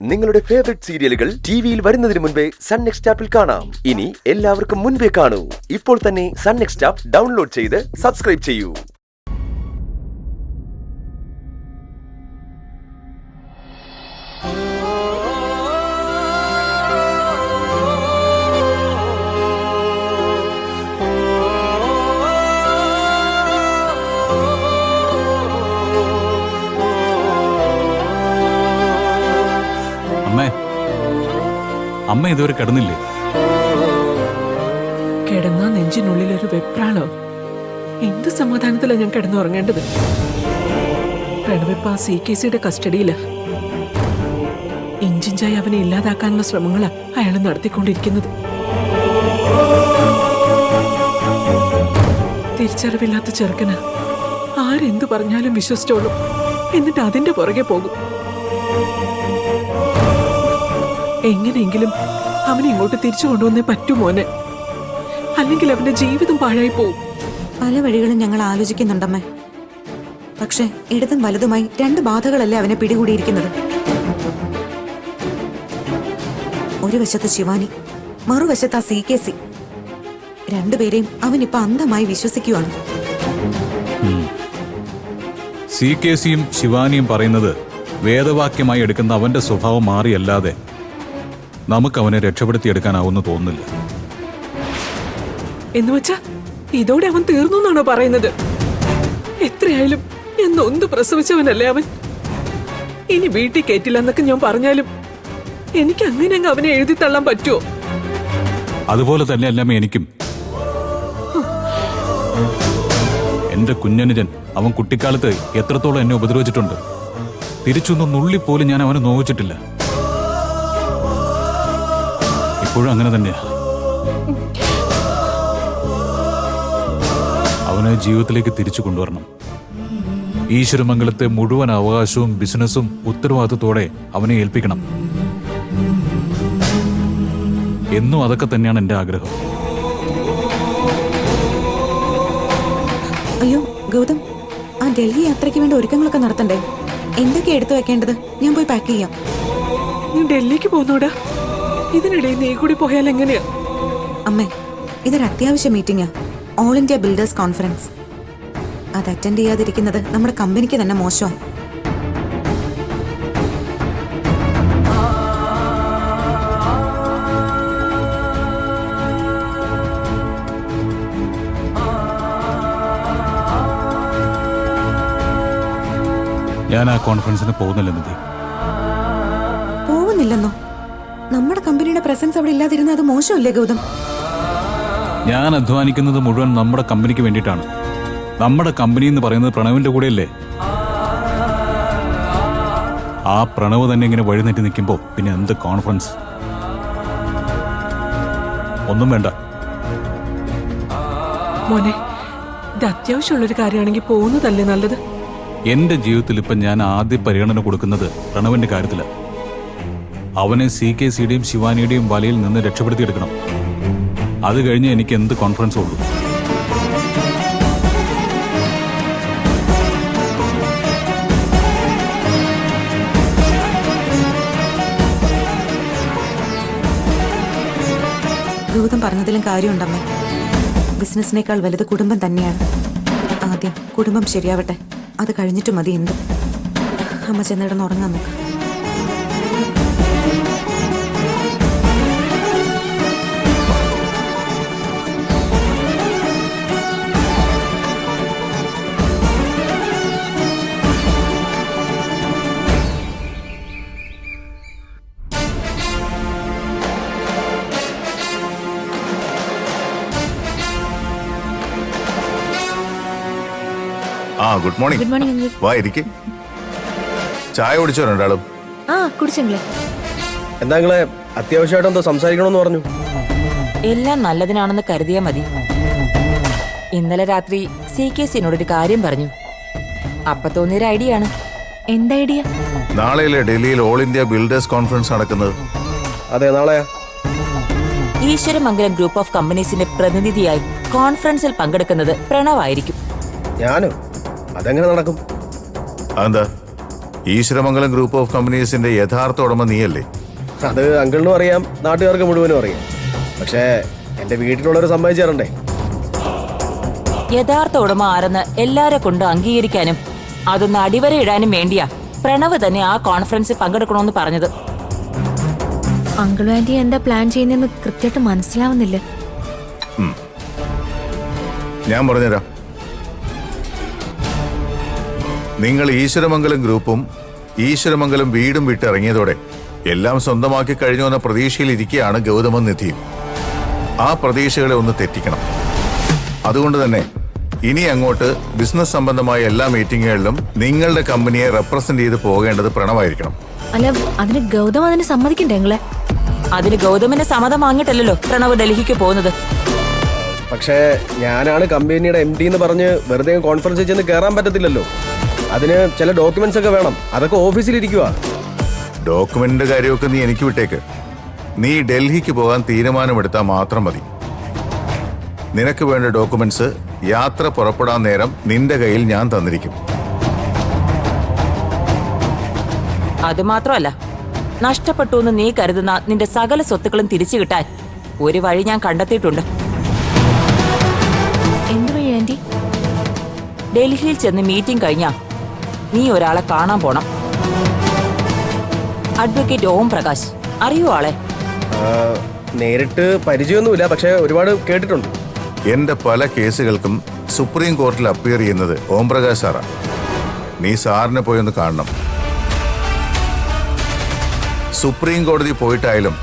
നിങ്ങളുടെ ഫേവറേറ്റ് സീരിയലുകൾ ടിവിയിൽ വരുന്നതിന് മുൻപേ സൺ നെക്സ്റ്റ് ആപ്പിൽ കാണാം. ഇനി എല്ലാവർക്കും മുൻപേ കാണൂ. ഇപ്പോൾ തന്നെ സൺ നെക്സ്റ്റ് ആപ്പ് ഡൗൺലോഡ് ചെയ്ത് സബ്സ്ക്രൈബ് ചെയ്യൂ. അമ്മ ഇതുവരെ കിടന്നില്ലേ? കിടന്നാ നെഞ്ചിനുള്ളിൽ ഒരു വെപ്രാളോ. എന്ത് സമാധാനത്തിലാ ഞാൻ കിടന്നുറങ്ങേണ്ടത്? പ്രണവിപ്പ CKCയുടെ കസ്റ്റഡിയില. ഇഞ്ചിഞ്ചായി അവനെ ഇല്ലാതാക്കാനുള്ള ശ്രമങ്ങളാ അയാൾ നടത്തിക്കൊണ്ടിരിക്കുന്നത്. തിരിച്ചറിവില്ലാത്ത ചെറുക്കന് ആരെന്തു പറഞ്ഞാലും വിശ്വസിച്ചോളും. എന്നിട്ട് അതിന്റെ പുറകെ പോകും. എങ്ങനെയെങ്കിലും അവനെ ഇങ്ങോട്ട് തിരിച്ചു കൊണ്ടുവന്നേ പറ്റൂ മോനെ. അല്ലെങ്കിൽ അവന്റെ ജീവിതം പാഴായി പോവും. പല വഴികളും ഞങ്ങൾ ആലോചിക്കുന്നുണ്ടമ്മേ. പക്ഷെ ഇടതും വലതുമായി രണ്ട് ബാധകളല്ലേ അവനെ പിടികൂടിയിരിക്കുന്നത്. ഒരു വശത്ത് ശിവാനി, മറുവശത്ത് ആ CKC. രണ്ടുപേരെയും അവനിപ്പോ അന്ധമായി വിശ്വസിക്കുവാണ്. CKCയും ശിവാനിയും പറയുന്നത് വേദവാക്യമായി എടുക്കുന്ന അവന്റെ സ്വഭാവം മാറിയല്ലാതെ നമുക്കവനെ രക്ഷപ്പെടുത്തിയെടുക്കാനാവുമെന്ന് തോന്നുന്നില്ല. എന്നുവെച്ചാ ഇതോടെ അവൻ തീർന്നു എന്നാണോ പറയുന്നത്? എത്രയായാലും ഞാൻ നൊന്ത് പ്രസവിച്ചവനല്ലേ അവൻ. ഇനി വീട്ടിൽ കയറ്റില്ല എന്നൊക്കെ ഞാൻ പറഞ്ഞാലും എനിക്ക് അങ്ങനെ അങ്ങ് അവനെ എഴുതി തള്ളാൻ പറ്റുമോ? അതുപോലെ തന്നെ അല്ലമ്മ എനിക്കും. എന്റെ കുഞ്ഞനുജൻ അവൻ കുട്ടിക്കാലത്ത് എത്രത്തോളം എന്നെ ഉപദ്രവിച്ചിട്ടുണ്ട്. തിരിച്ചൊന്നും നുള്ളിപ്പോലും ഞാൻ അവനെ നോവിച്ചിട്ടില്ല. ഇപ്പോഴും അങ്ങനെ തന്നെയാ. അവനെ ജീവിതത്തിലേക്ക് തിരിച്ചു കൊണ്ടുവരണം. ഈശ്വരമംഗലത്തെ മുഴുവൻ അവകാശവും ബിസിനസ്സും ഉത്തരവാദിത്വത്തോടെ അവനെ ഏൽപ്പിക്കണം. എന്നും അതൊക്കെ തന്നെയാണ് എന്റെ ആഗ്രഹം. അയ്യോ ഗൗതം, ആ ഡൽഹി യാത്രയ്ക്ക് വേണ്ട ഒരുക്കങ്ങളൊക്കെ നടത്തണ്ടേ? എന്തൊക്കെ എടുത്തു വെക്കേണ്ടത്? ഞാൻ പോയി പാക്ക് ചെയ്യാം. നീ ഡൽഹിക്ക് പോന്നോടാ? ഇതിനിടയിൽ നീ കൂടി പോയാൽ എങ്ങനെയാ? അമ്മേ, ഇതൊരു അത്യാവശ്യ മീറ്റിംഗാ. All India builders conference. അത് അറ്റൻഡ് ചെയ്യാതിരിക്കുന്നത് നമ്മുടെ കമ്പനിക്ക് തന്നെ മോശമാണ്. ഞാൻ ആ കോൺഫറൻസിന് പോകുന്നില്ല നിധി. പോകുന്നില്ലെന്നോ? നമ്മുടെ കമ്പനിയുടെ പ്രസൻസ് അവിടെ ഇല്ലാതിരുന്ന അത് മോശമല്ലേ ഗൗതം? ഞാൻ അധ്വാനിക്കുന്നത് മുഴുവൻ നമ്മുടെ കമ്പനിക്ക് വേണ്ടിയിട്ടാണ്. നമ്മുടെ കമ്പനി എന്ന് പറയുന്നത് പ്രണവിന്റെ കൂടെയല്ലേ? ആ പ്രണവ് തന്നെ ഇങ്ങനെ വഴിനെറ്റി നിൽക്കുമ്പോ പിന്നെ എന്ത് കോൺഫറൻസ്? ഒന്നും വേണ്ട മോനെ, ഇത് അത്യാവശ്യമുള്ളൊരു കാര്യമാണെങ്കിൽ പോകുന്നതല്ലേ നല്ലത്? എന്റെ ജീവിതത്തിൽ ഇപ്പൊ ഞാൻ ആദ്യ പരിഗണന കൊടുക്കുന്നത് പ്രണവിന്റെ കാര്യത്തിലാണ്. അവനെ CKCയുടെയും ശിവാനിയുടെയും വലയിൽ നിന്ന് രക്ഷപ്പെടുത്തിയെടുക്കണം. അത് കഴിഞ്ഞ് എനിക്ക് എന്ത് കോൺഫറൻസ് ഉള്ളൂ. ഗൗതം പറഞ്ഞതിലും കാര്യമുണ്ടമ്മേ. ബിസിനസിനേക്കാൾ വലുത് കുടുംബം തന്നെയാണ്. ആദ്യം കുടുംബം ശരിയാവട്ടെ, അത് കഴിഞ്ഞിട്ട് മതി എന്തും. അമ്മ ചെന്നിടന്ന് ഉറങ്ങാൻ നോക്ക്. Good morning. Good morning uncle. വാ ഇരിക്ക്. ചായ കുടിച്ചോ രണ്ടാളും? കുടിച്ചെങ്കിലേ. എന്താ നിങ്ങളെ അത്യാവശ്യമായിട്ട് എന്തോ സംസാരിക്കണമെന്ന് പറഞ്ഞു? എല്ലാം നല്ലതിനാണെന്ന് കരുതിയാ മതി. ഇന്നലെ രാത്രി CKCനോടൊരു കാര്യം പറഞ്ഞു. അപ്പൊ തോന്നിയൊരു ഐഡിയ ആണ്. എന്താ ഐഡിയ? നാളെയല്ലേ ഡൽഹിയിൽ ഓൾ ഇന്ത്യ ബിൽഡേഴ്സ് കോൺഫറൻസ് നടക്കുന്നത്? അതെ, നാളെയാ. ഈശ്വരമംഗലം ഗ്രൂപ്പ് ഓഫ് കമ്പനീസിന്റെ പ്രതിനിധിയായി കോൺഫറൻസിൽ പങ്കെടുക്കുന്നത് പ്രണവായിരിക്കും. ഞാനോ? അതെങ്ങനെ നടക്കും? അതെന്താ? ഈശ്വരമംഗലം ഗ്രൂപ്പ് ഓഫ് കമ്പനീസിന്റെ യഥാർത്ഥ ഉടമ നീയല്ലേ? അത് അങ്കിളിനും അറിയാം, നാട്ടുകാർക്ക് മുഴുവനും അറിയാം. പക്ഷേ എന്റെ വീട്ടിലുള്ളവർ സമ്മതിച്ചേരണ്ടേ? യഥാർത്ഥ ഉടമ ആരെന്ന് എല്ലാരെ കൊണ്ട് അംഗീകരിക്കാനും അതൊന്ന് അടിവരയിടാനും വേണ്ടിയാ പ്രണവ് തന്നെ ആ കോൺഫറൻസിൽ പങ്കെടുക്കണമെന്ന് പറഞ്ഞത്. അങ്കിളും ആന്റി എന്താ പ്ലാൻ ചെയ്യുന്നതെന്ന് കൃത്യമായിട്ട് മനസ്സിലാവുന്നില്ല. ഞാൻ പറഞ്ഞുതരാം. നിങ്ങൾ ഈശ്വരമംഗലം ഗ്രൂപ്പും ഈശ്വരമംഗലം വീടും വിട്ടിറങ്ങിയതോടെ എല്ലാം സ്വന്തമാക്കി കഴിഞ്ഞു എന്ന പ്രതീക്ഷയിലിരിക്കുകയാണ് ഗൗതമൻ നിധിയും. ആ പ്രതീക്ഷകളെ ഒന്ന് തെറ്റിക്കണം. അതുകൊണ്ട് തന്നെ ഇനി അങ്ങോട്ട് ബിസിനസ് സംബന്ധമായ എല്ലാ മീറ്റിങ്ങുകളിലും നിങ്ങളുടെ കമ്പനിയെ റെപ്രസെന്റ് ചെയ്ത് പോകേണ്ടത് പ്രണവായിരിക്കണം. അല്ല, അതിന് ഗൗതം അതിന് സമ്മതിക്കണ്ടേ നിങ്ങളെ? അതിന് ഗൗതമിന്റെ സമ്മതം വാങ്ങിയിട്ടല്ലോ പ്രണവ് ഡൽഹിക്ക് പോകുന്നത്. പക്ഷേ ഞാനാണ് കമ്പനിയുടെ MD എന്ന് പറഞ്ഞ് വെറുതെ കോൺഫറൻസിൽ ചെന്ന് കയറാൻ പറ്റത്തില്ലല്ലോ. അതിന് ചില ഡോക്യുമെന്റ്സ് ഒക്കെ വേണം. അതൊക്കെ ഓഫീസിലിരിക്കുക. ഡോക്യുമെന്റിന്റെ കാര്യമൊക്കെ നീ എനിക്ക് വിട്ടേക്ക്. നീ ഡൽഹിക്ക് പോകാൻ തീരുമാനമെടുത്താൽ മാത്രം മതി. നിനക്ക് വേണ്ട ഡോക്യുമെന്റ്സ് യാത്ര പുറപ്പെടാൻ നേരം നിന്റെ കയ്യിൽ ഞാൻ തന്നിരിക്കും. അത് മാത്രമല്ല, നഷ്ടപ്പെട്ടു എന്ന് നീ കരുതുന്ന നിന്റെ സകല സ്വത്തുക്കളും തിരിച്ചു കിട്ടാൻ ഒരു വഴി ഞാൻ കണ്ടെത്തിയിട്ടുണ്ട്. എന്ത് വഴി ആന്റി? ഡൽഹിയിൽ ചെന്ന് മീറ്റിംഗ് കഴിഞ്ഞാ നീ ഒരാളെ കാണാൻ പോണം. അഡ്വക്കേറ്റ് ഓം പ്രകാശ്, അറിയോ ആളെ? നേരിട്ട് പരിചയമൊന്നുമില്ല, പക്ഷെ ഒരുപാട് കേട്ടിട്ടുണ്ട്. എന്റെ പല കേസുകൾക്കും സുപ്രീം കോടതിയിൽ അപ്പിയർ ചെയ്യുന്നത് ഓംപ്രകാശ് സാറാ. നീ സാറിനെ പോയി ഒന്ന് കാണണം. സുപ്രീം കോടതി പോയിട്ടായാലും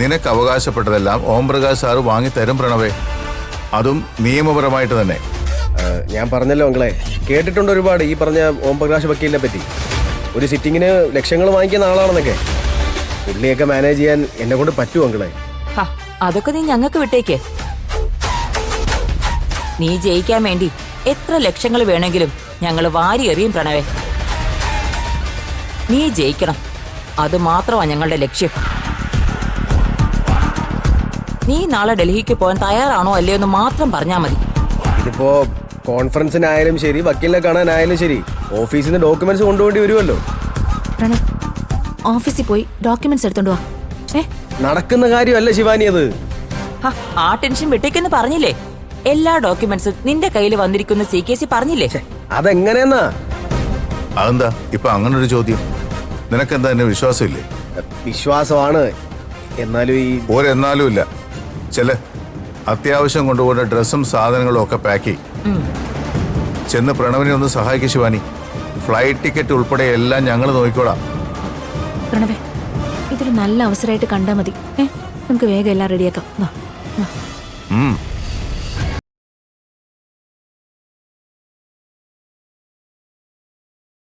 നിനക്ക് അവകാശപ്പെട്ടതെല്ലാം ഓംപ്രകാശ് സാറ് വാങ്ങിത്തരും പ്രണവേ. അതും നിയമപരമായിട്ട് തന്നെ. ഞാൻ പറഞ്ഞല്ലോ അങ്ങളെ, കേട്ടിട്ടുണ്ട് ഒരുപാട് ഈ പറഞ്ഞ ഓം പ്രകാശ് വക്കീലിനെ പറ്റി. ഒരു സിറ്റിങ്ങിന് ലക്ഷങ്ങൾ വാങ്ങിക്കുന്ന ആളാണെന്നൊക്കെ. പുള്ളിയൊക്കെ മാനേജ് ചെയ്യാൻ എന്നെ കൊണ്ട് പറ്റുമോ അങ്ങളെ? അതൊക്കെ നീ ഞങ്ങൾക്ക് വിട്ടേക്ക്. നീ ജയിക്കാൻ വേണ്ടി എത്ര ലക്ഷങ്ങൾ വേണമെങ്കിലും ഞങ്ങൾ വാരി എറിയും പ്രണവേ. നീ ജയിക്കണം, അത് മാത്രമാണ് ഞങ്ങളുടെ ലക്ഷ്യം. നീ നാളെ ഡൽഹിക്ക് പോകാൻ തയ്യാറാണോ അല്ലയോ എന്ന് മാത്രം പറഞ്ഞാൽ മതി. ഇതിപ്പോ കോൺഫറൻസിനായാലും ശരി, വക്കീലിനെ കാണാനായാലും ശരി, ഓഫീസിൽ നിന്ന് ഡോക്യുമെന്റ്സ് കൊണ്ടുപോകേണ്ടി വരുമല്ലോ. പ്രണവ്, ഓഫീസിൽ പോയി ഡോക്യുമെന്റ്സ് എടുത്തോണ്ട് വാ. നടക്കുന്ന കാര്യമല്ല ശിവാനി അത്. ആ ടെൻഷൻ വിട്ടേക്കെന്ന് പറഞ്ഞില്ലേ? എല്ലാ ഡോക്യുമെന്റ്സും നിന്റെ കയ്യിൽ വന്നിരിക്കുന്ന CKC പറഞ്ഞില്ലേ? അതെങ്ങനെയെന്നാ? അതെന്താ ഇപ്പൊ അങ്ങനൊരു ചോദ്യം? നിനക്കെന്താ എന്നെ വിശ്വാസമില്ലേ? വിശ്വാസമാണ്, എന്നാലും ഈ ഒരെന്നാലും ഇല്ല. ചെല്, അത്യാവശ്യം കൊണ്ടുപോകുന്ന ഡ്രസ്സും സാധനങ്ങളും ഒക്കെ പാക്ക് ചെയ്യും. ചെന്ന് പ്രണവിനെ ഒന്ന് സഹായിക്കും ശിവാനി. ഫ്ലൈറ്റ് ടിക്കറ്റ് ഉൾപ്പെടെ എല്ലാം ഞങ്ങൾ നോക്കിക്കോളാം. പ്രണവേ, ഇതൊരു നല്ല അവസരമായിട്ട് കണ്ടാൽ മതി. നമുക്ക് വേഗം എല്ലാം റെഡിയാക്കാം. ഉം